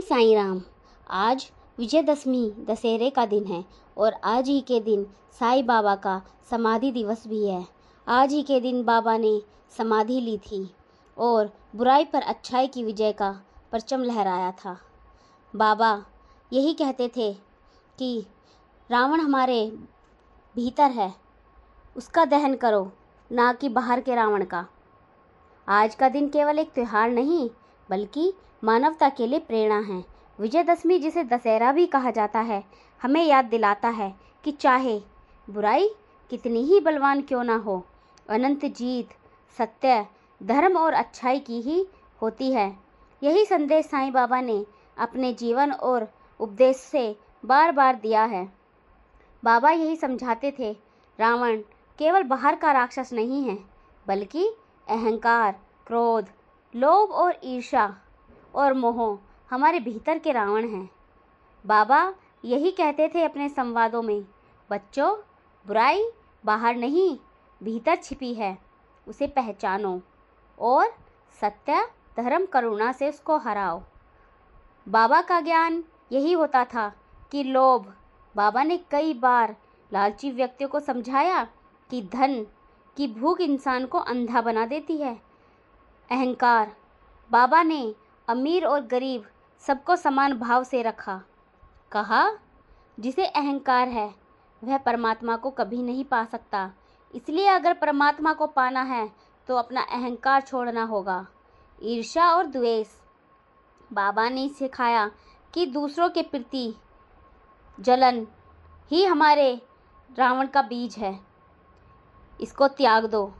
साईं राम। आज विजयदशमी दशहरे का दिन है और आज ही के दिन साईं बाबा का समाधि दिवस भी है। आज ही के दिन बाबा ने समाधि ली थी और बुराई पर अच्छाई की विजय का परचम लहराया था। बाबा यही कहते थे कि रावण हमारे भीतर है, उसका दहन करो, ना कि बाहर के रावण का। आज का दिन केवल एक त्योहार नहीं बल्कि मानवता के लिए प्रेरणा है। विजयदशमी, जिसे दशहरा भी कहा जाता है, हमें याद दिलाता है कि चाहे बुराई कितनी ही बलवान क्यों ना हो, अनंत जीत सत्य, धर्म और अच्छाई की ही होती है। यही संदेश साईं बाबा ने अपने जीवन और उपदेश से बार बार दिया है। बाबा यही समझाते थे, रावण केवल बाहर का राक्षस नहीं है बल्कि अहंकार, क्रोध, लोभ और ईर्ष्या और मोह हमारे भीतर के रावण हैं। बाबा यही कहते थे अपने संवादों में, बच्चों, बुराई बाहर नहीं भीतर छिपी है, उसे पहचानो और सत्य, धर्म, करुणा से उसको हराओ। बाबा का ज्ञान यही होता था कि लोभ, बाबा ने कई बार लालची व्यक्तियों को समझाया कि धन की भूख इंसान को अंधा बना देती है। अहंकार, बाबा ने अमीर और गरीब सबको समान भाव से रखा। कहा, जिसे अहंकार है वह परमात्मा को कभी नहीं पा सकता, इसलिए अगर परमात्मा को पाना है तो अपना अहंकार छोड़ना होगा। ईर्ष्या और द्वेष, बाबा ने सिखाया कि दूसरों के प्रति जलन ही हमारे रावण का बीज है, इसको त्याग दो।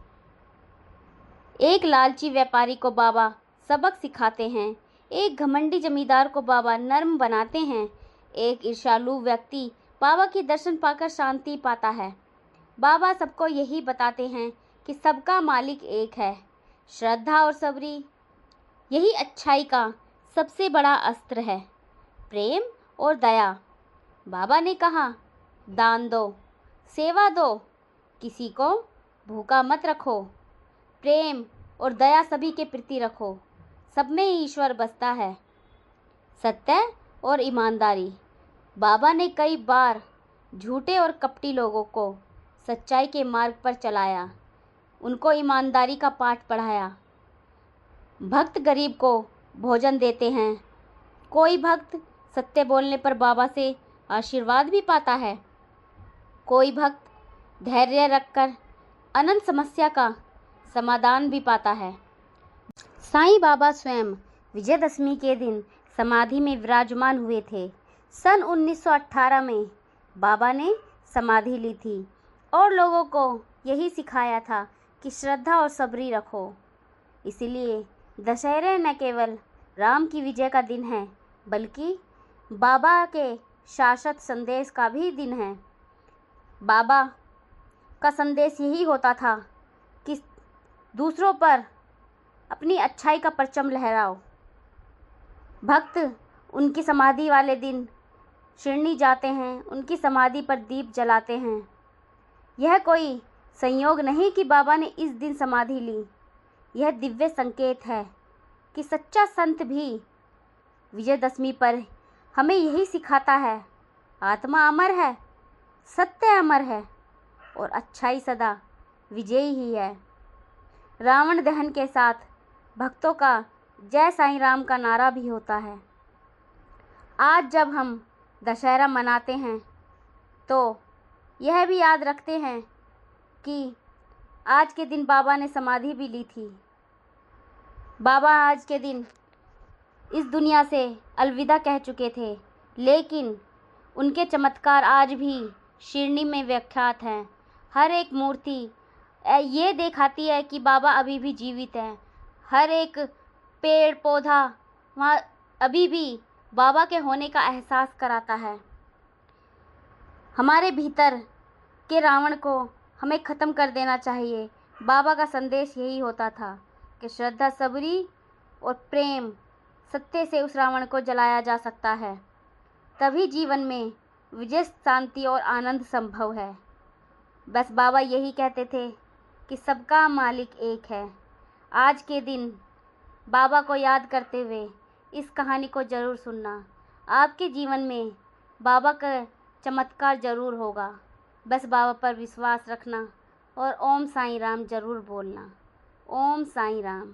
एक लालची व्यापारी को बाबा सबक सिखाते हैं, एक घमंडी जमींदार को बाबा नर्म बनाते हैं, एक ईर्ष्यालु व्यक्ति बाबा के दर्शन पाकर शांति पाता है। बाबा सबको यही बताते हैं कि सबका मालिक एक है। श्रद्धा और सबरी, यही अच्छाई का सबसे बड़ा अस्त्र है। प्रेम और दया, बाबा ने कहा, दान दो, सेवा दो, किसी को भूखा मत रखो। प्रेम और दया सभी के प्रति रखो, सब में ईश्वर बसता है। सत्य और ईमानदारी, बाबा ने कई बार झूठे और कपटी लोगों को सच्चाई के मार्ग पर चलाया, उनको ईमानदारी का पाठ पढ़ाया। भक्त गरीब को भोजन देते हैं। कोई भक्त सत्य बोलने पर बाबा से आशीर्वाद भी पाता है। कोई भक्त धैर्य रखकर अनंत समस्या का समाधान भी पाता है। साईं बाबा स्वयं विजयदशमी के दिन समाधि में विराजमान हुए थे। सन 1918 में बाबा ने समाधि ली थी और लोगों को यही सिखाया था कि श्रद्धा और सबरी रखो। इसीलिए दशहरा न केवल राम की विजय का दिन है बल्कि बाबा के शाश्वत संदेश का भी दिन है। बाबा का संदेश यही होता था कि दूसरों पर अपनी अच्छाई का परचम लहराओ। भक्त उनकी समाधि वाले दिन शिरडी जाते हैं, उनकी समाधि पर दीप जलाते हैं। यह कोई संयोग नहीं कि बाबा ने इस दिन समाधि ली, यह दिव्य संकेत है कि सच्चा संत भी विजयदशमी पर हमें यही सिखाता है, आत्मा अमर है, सत्य अमर है और अच्छाई सदा विजयी ही है। रावण दहन के साथ भक्तों का जय साईं राम का नारा भी होता है। आज जब हम दशहरा मनाते हैं तो यह भी याद रखते हैं कि आज के दिन बाबा ने समाधि भी ली थी। बाबा आज के दिन इस दुनिया से अलविदा कह चुके थे, लेकिन उनके चमत्कार आज भी शिरडी में विख्यात हैं। हर एक मूर्ति ये दिखाती है कि बाबा अभी भी जीवित हैं। हर एक पेड़ पौधा वहाँ अभी भी बाबा के होने का एहसास कराता है। हमारे भीतर के रावण को हमें ख़त्म कर देना चाहिए। बाबा का संदेश यही होता था कि श्रद्धा, सबरी और प्रेम, सत्य से उस रावण को जलाया जा सकता है, तभी जीवन में विजय, शांति और आनंद संभव है। बस बाबा यही कहते थे कि सबका मालिक एक है। आज के दिन बाबा को याद करते हुए इस कहानी को ज़रूर सुनना। आपके जीवन में बाबा का चमत्कार ज़रूर होगा। बस बाबा पर विश्वास रखना और ओम साईं राम ज़रूर बोलना। ओम साईं राम।